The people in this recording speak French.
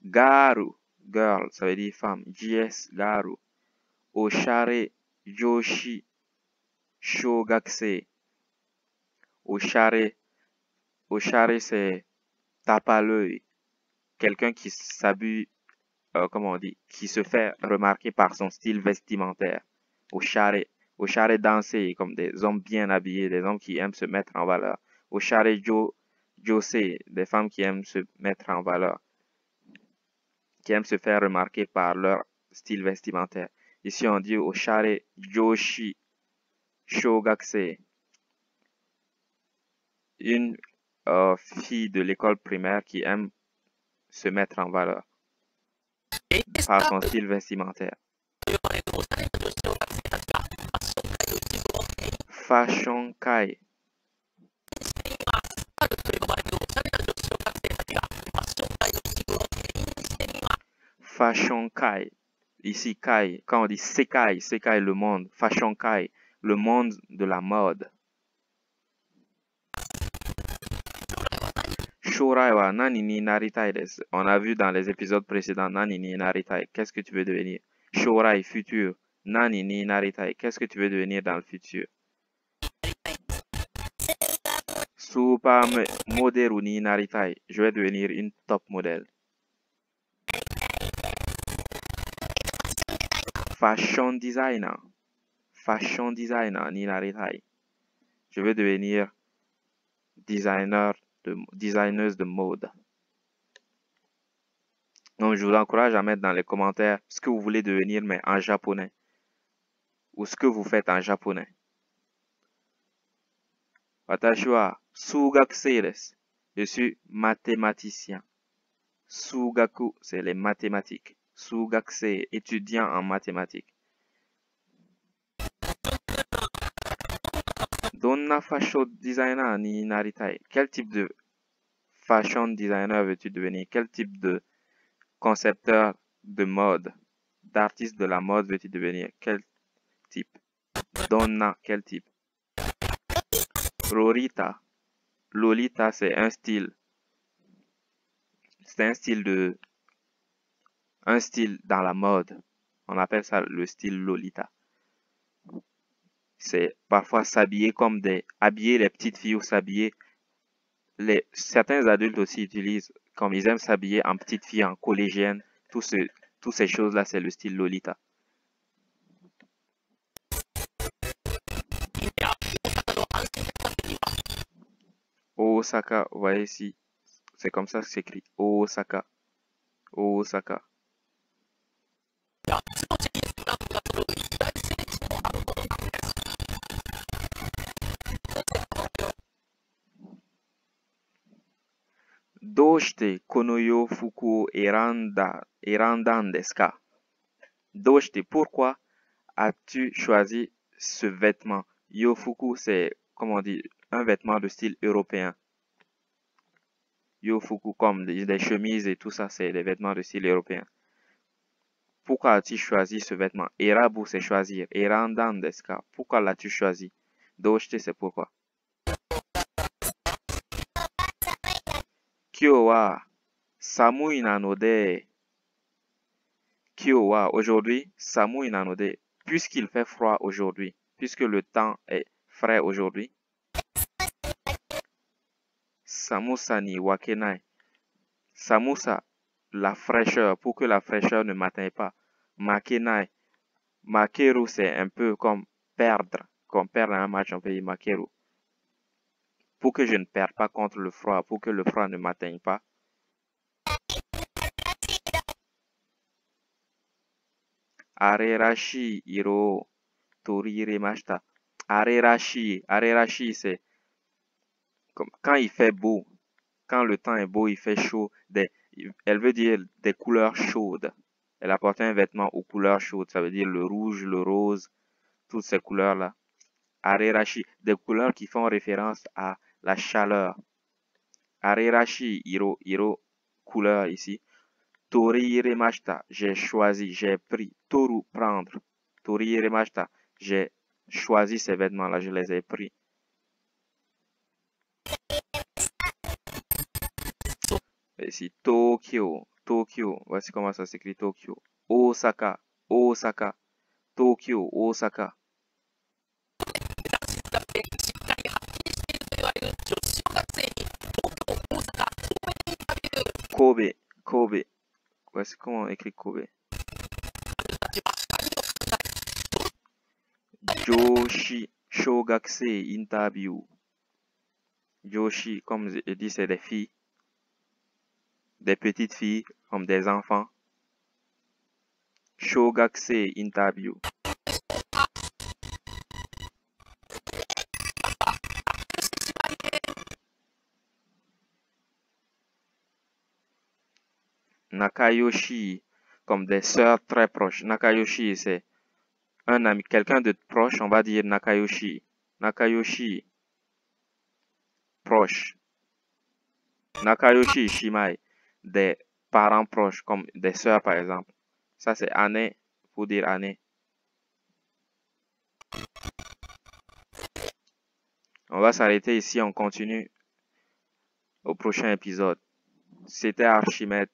Garu, girl, ça veut dire femme. JS Garu. Oshare Joshi Shogakse. Oshare, Oshare c'est tape à l'œil. Quelqu'un qui s'abuse, comment on dit, qui se fait remarquer par son style vestimentaire. Oshare, Oshare danser comme des hommes bien habillés, des hommes qui aiment se mettre en valeur. Oshare Jose, des femmes qui aiment se mettre en valeur, qui aiment se faire remarquer par leur style vestimentaire. Ici, on dit Oshare Joshi Shogakse. Une fille de l'école primaire qui aime se mettre en valeur par son style vestimentaire. Fashion Kai. Fashion Kai. Ici, Kai, quand on dit Sekai, Sekai le monde. Fashion Kai, le monde de la mode. Shorai wa nani ni naritai desu. On a vu dans les épisodes précédents nani ni naritai. Qu'est-ce que tu veux devenir? Shorai, futur. Nani ni naritai. Qu'est-ce que tu veux devenir dans le futur? Super modèle ni naritai. Je vais devenir une top modèle. Fashion designer. Fashion designer ni naritai. Je vais devenir designeuse de mode. Donc, je vous encourage à mettre dans les commentaires ce que vous voulez devenir, mais en japonais. Ou ce que vous faites en japonais. Watashi wa sugakusei desu. Je suis mathématicien. Sugaku, c'est les mathématiques. Sugakusei, étudiant en mathématiques. Donna fashion designer ni naritai. Quel type de fashion designer veux-tu devenir? Quel type de concepteur de mode, d'artiste de la mode veux-tu devenir? Quel type? Donna, quel type? Lolita. Lolita, c'est un style. C'est un style dans la mode. On appelle ça le style Lolita. C'est parfois s'habiller comme habiller les petites filles ou s'habiller. Certains adultes aussi utilisent, comme ils aiment s'habiller en petites filles, en collégiennes. Toutes ces choses-là, c'est le style Lolita. Osaka, vous voyez ici, c'est comme ça que c'est écrit. Osaka. Osaka. Doshite kono yo fuku erandan desu ka? Doshite, pourquoi as-tu choisi ce vêtement? Yofuku, c'est, comment on dit, un vêtement de style européen. Yofuku, comme des chemises et tout ça, c'est des vêtements de style européen. Pourquoi as-tu choisi ce vêtement? Erabu, c'est choisir. Erandan desu ka? Pourquoi l'as-tu choisi? Doshite, c'est pourquoi. Kyo wa samui nanode. Kyo wa, aujourd'hui, samui nanode. Puisqu'il fait froid aujourd'hui, puisque le temps est frais aujourd'hui. Samusa ni wakenai. Samusa, la fraîcheur, pour que la fraîcheur ne m'atteigne pas. Makenai. Makeru, c'est un peu comme perdre. Comme perdre un match, on peut dire makeru. Pour que je ne perde pas contre le froid, pour que le froid ne m'atteigne pas. Arerashi iro toriremashita. Arerashi, c'est comme quand il fait beau. Quand le temps est beau, il fait chaud. Elle veut dire des couleurs chaudes. Elle a porté un vêtement aux couleurs chaudes. Ça veut dire le rouge, le rose, toutes ces couleurs-là. Arerashi, des couleurs qui font référence à la chaleur. Arerashi, iro, couleur ici. Toriremashita, j'ai choisi, j'ai pris. Toru, prendre. Toriremashita, j'ai choisi ces vêtements-là, je les ai pris. Ici, Tokyo. Tokyo. Voici comment ça s'écrit Tokyo. Osaka, Osaka. Tokyo, Osaka. Kobe, Kobe. Voici comment on écrit Kobe. Joshi, Shogakusei interview. Joshi, comme je dis, c'est des filles. Des petites filles, comme des enfants. Shogakusei interview. Nakayoshi, comme des sœurs très proches. Nakayoshi, c'est un ami, quelqu'un de proche, on va dire Nakayoshi. Nakayoshi, proche. Nakayoshi Shimai, des parents proches, comme des sœurs par exemple. Ça c'est année, pour dire année. On va s'arrêter ici, on continue au prochain épisode. C'était Archimède.